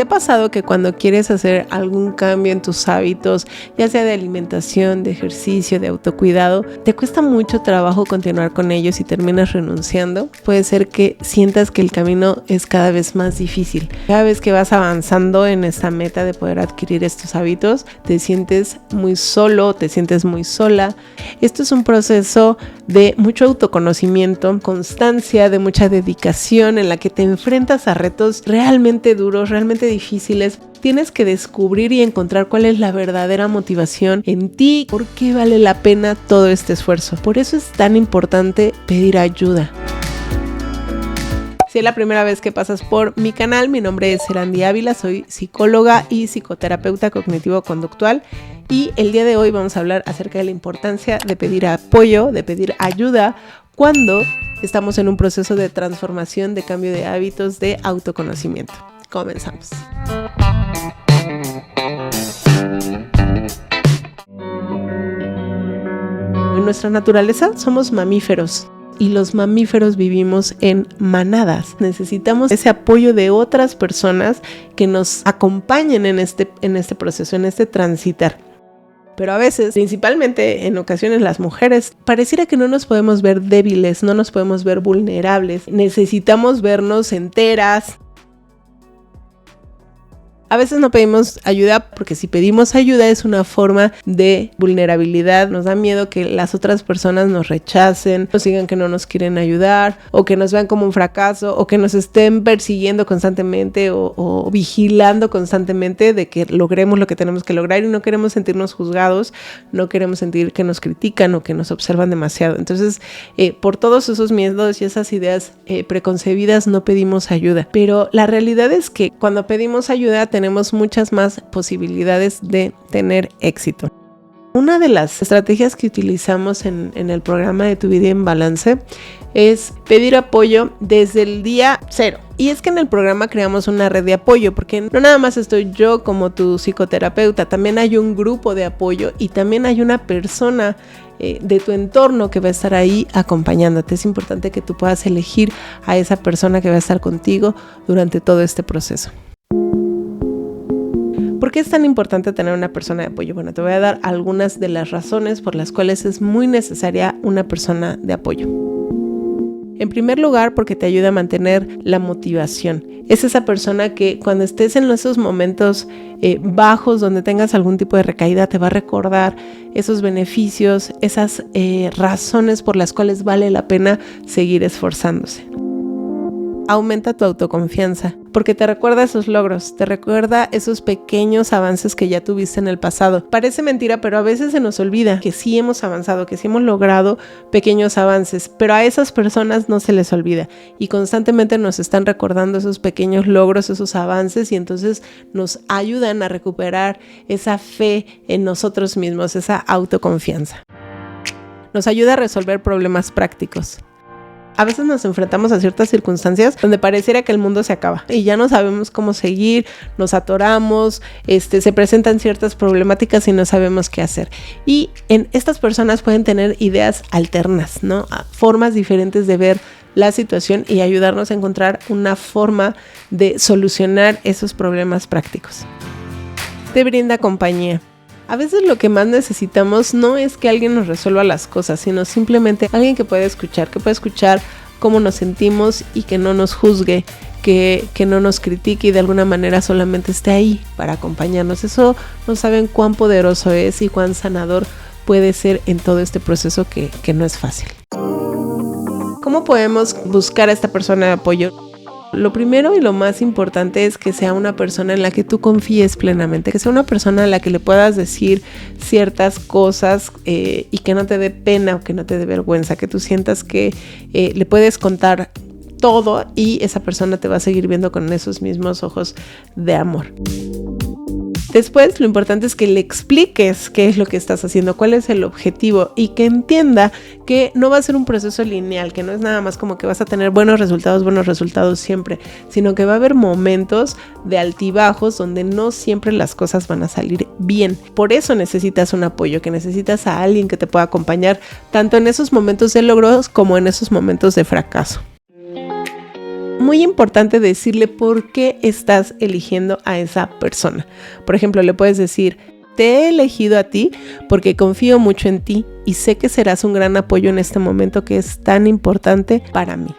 ¿Te ha pasado que cuando quieres hacer algún cambio en tus hábitos, ya sea de alimentación, de ejercicio, de autocuidado, te cuesta mucho trabajo continuar con ellos y terminas renunciando? Puede ser que sientas que el camino es cada vez más difícil. Cada vez que vas avanzando en esta meta de poder adquirir estos hábitos, te sientes muy solo, te sientes muy sola. Esto es un proceso de mucho autoconocimiento, constancia, de mucha dedicación, en la que te enfrentas a retos realmente duros, realmente difíciles. Tienes que descubrir y encontrar cuál es la verdadera motivación en ti, por qué vale la pena todo este esfuerzo. Por eso es tan importante pedir ayuda. Si es la primera vez que pasas por mi canal, mi nombre es Serandi Ávila, soy psicóloga y psicoterapeuta cognitivo-conductual y el día de hoy vamos a hablar acerca de la importancia de pedir apoyo, de pedir ayuda cuando estamos en un proceso de transformación, de cambio de hábitos, de autoconocimiento. Comenzamos. En nuestra naturaleza somos mamíferos. Y los mamíferos vivimos en manadas. Necesitamos ese apoyo de otras personas que nos acompañen en este proceso, en este transitar. Pero a veces, principalmente en ocasiones las mujeres, pareciera que no nos podemos ver débiles, no nos podemos ver vulnerables. Necesitamos vernos enteras. A veces no pedimos ayuda porque si pedimos ayuda es una forma de vulnerabilidad. Nos da miedo que las otras personas nos rechacen, nos digan que no nos quieren ayudar o que nos vean como un fracaso o que nos estén persiguiendo constantemente o vigilando constantemente de que logremos lo que tenemos que lograr y no queremos sentirnos juzgados, no queremos sentir que nos critican o que nos observan demasiado. Entonces, por todos esos miedos y esas ideas preconcebidas no pedimos ayuda. Pero la realidad es que cuando pedimos ayuda tenemos muchas más posibilidades de tener éxito. Una de las estrategias que utilizamos en el programa de Tu Vida en Balance es pedir apoyo desde el día 0. Y es que en el programa creamos una red de apoyo, porque no nada más estoy yo como tu psicoterapeuta, también hay un grupo de apoyo y también hay una persona de tu entorno que va a estar ahí acompañándote. Es importante que tú puedas elegir a esa persona que va a estar contigo durante todo este proceso. ¿Por qué es tan importante tener una persona de apoyo? Bueno, te voy a dar algunas de las razones por las cuales es muy necesaria una persona de apoyo. En primer lugar, porque te ayuda a mantener la motivación. Es esa persona que cuando estés en esos momentos bajos, donde tengas algún tipo de recaída, te va a recordar esos beneficios, esas razones por las cuales vale la pena seguir esforzándose. Aumenta tu autoconfianza, porque te recuerda esos logros, te recuerda esos pequeños avances que ya tuviste en el pasado. Parece mentira, pero a veces se nos olvida que sí hemos avanzado, que sí hemos logrado pequeños avances, pero a esas personas no se les olvida y constantemente nos están recordando esos pequeños logros, esos avances y entonces nos ayudan a recuperar esa fe en nosotros mismos, esa autoconfianza. Nos ayuda a resolver problemas prácticos. A veces nos enfrentamos a ciertas circunstancias donde pareciera que el mundo se acaba y ya no sabemos cómo seguir, nos atoramos, se presentan ciertas problemáticas y no sabemos qué hacer. Y estas personas pueden tener ideas alternas, ¿no? Formas diferentes de ver la situación y ayudarnos a encontrar una forma de solucionar esos problemas prácticos. Te brinda compañía. A veces lo que más necesitamos no es que alguien nos resuelva las cosas, sino simplemente alguien que pueda escuchar cómo nos sentimos y que no nos juzgue, que no nos critique y de alguna manera solamente esté ahí para acompañarnos. Eso no saben cuán poderoso es y cuán sanador puede ser en todo este proceso que no es fácil. ¿Cómo podemos buscar a esta persona de apoyo? Lo primero y lo más importante es que sea una persona en la que tú confíes plenamente, que sea una persona a la que le puedas decir ciertas cosas y que no te dé pena o que no te dé vergüenza, que tú sientas que le puedes contar todo y esa persona te va a seguir viendo con esos mismos ojos de amor. Después, lo importante es que le expliques qué es lo que estás haciendo, cuál es el objetivo y que entienda que no va a ser un proceso lineal, que no es nada más como que vas a tener buenos resultados siempre, sino que va a haber momentos de altibajos donde no siempre las cosas van a salir bien. Por eso necesitas un apoyo, que necesitas a alguien que te pueda acompañar tanto en esos momentos de logros como en esos momentos de fracaso. muy importante decirle por qué estás eligiendo a esa persona. Por ejemplo, le puedes decir: te he elegido a ti porque confío mucho en ti y sé que serás un gran apoyo en este momento que es tan importante para mí.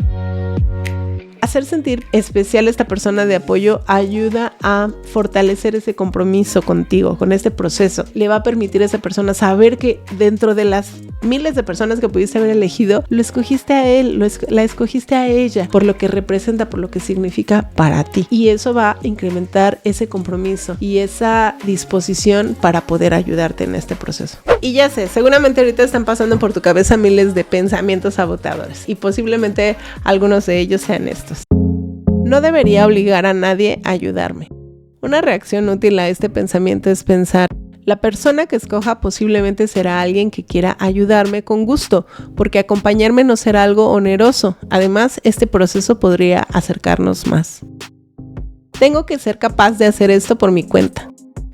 Hacer sentir especial a esta persona de apoyo ayuda a fortalecer ese compromiso contigo, con este proceso. Le va a permitir a esa persona saber que dentro de las miles de personas que pudiste haber elegido, lo escogiste a él, la escogiste a ella, por lo que representa, por lo que significa para ti. Y eso va a incrementar ese compromiso y esa disposición para poder ayudarte en este proceso. Y ya sé, seguramente ahorita están pasando por tu cabeza miles de pensamientos sabotadores y posiblemente algunos de ellos sean estos. No debería obligar a nadie a ayudarme. Una reacción útil a este pensamiento es pensar: la persona que escoja posiblemente será alguien que quiera ayudarme con gusto, porque acompañarme no será algo oneroso. Además, este proceso podría acercarnos más. Tengo que ser capaz de hacer esto por mi cuenta.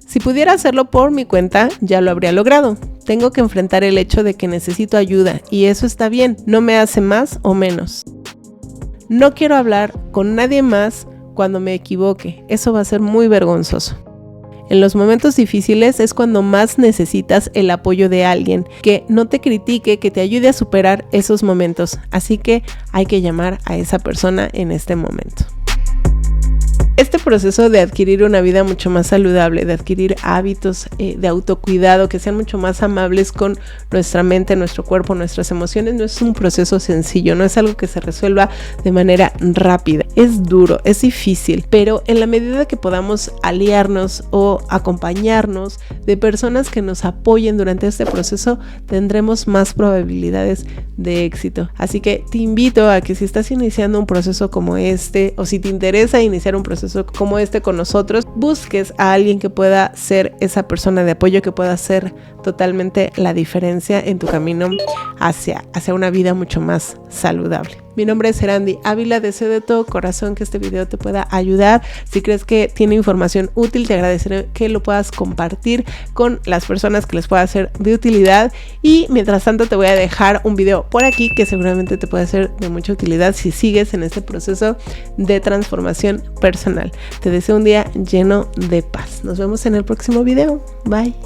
Si pudiera hacerlo por mi cuenta, ya lo habría logrado. Tengo que enfrentar el hecho de que necesito ayuda, y eso está bien, no me hace más o menos. No quiero hablar con nadie más cuando me equivoque, eso va a ser muy vergonzoso. En los momentos difíciles es cuando más necesitas el apoyo de alguien que no te critique, que te ayude a superar esos momentos. Así que hay que llamar a esa persona en este momento. Este proceso de adquirir una vida mucho más saludable, de adquirir hábitos de autocuidado que sean mucho más amables con nuestra mente, nuestro cuerpo, nuestras emociones, no es un proceso sencillo, no es algo que se resuelva de manera rápida. Es duro, es difícil, pero en la medida que podamos aliarnos o acompañarnos de personas que nos apoyen durante este proceso, tendremos más probabilidades de éxito. Así que te invito a que si estás iniciando un proceso como este, o si te interesa iniciar un proceso como este con nosotros, busques a alguien que pueda ser esa persona de apoyo, que pueda hacer totalmente la diferencia en tu camino hacia una vida mucho más saludable. Mi nombre es Erandi Ávila, deseo de todo corazón que este video te pueda ayudar. Si crees que tiene información útil, te agradeceré que lo puedas compartir con las personas que les pueda ser de utilidad. Y mientras tanto te voy a dejar un video por aquí que seguramente te puede ser de mucha utilidad si sigues en este proceso de transformación personal. Te deseo un día lleno de paz. Nos vemos en el próximo video. Bye.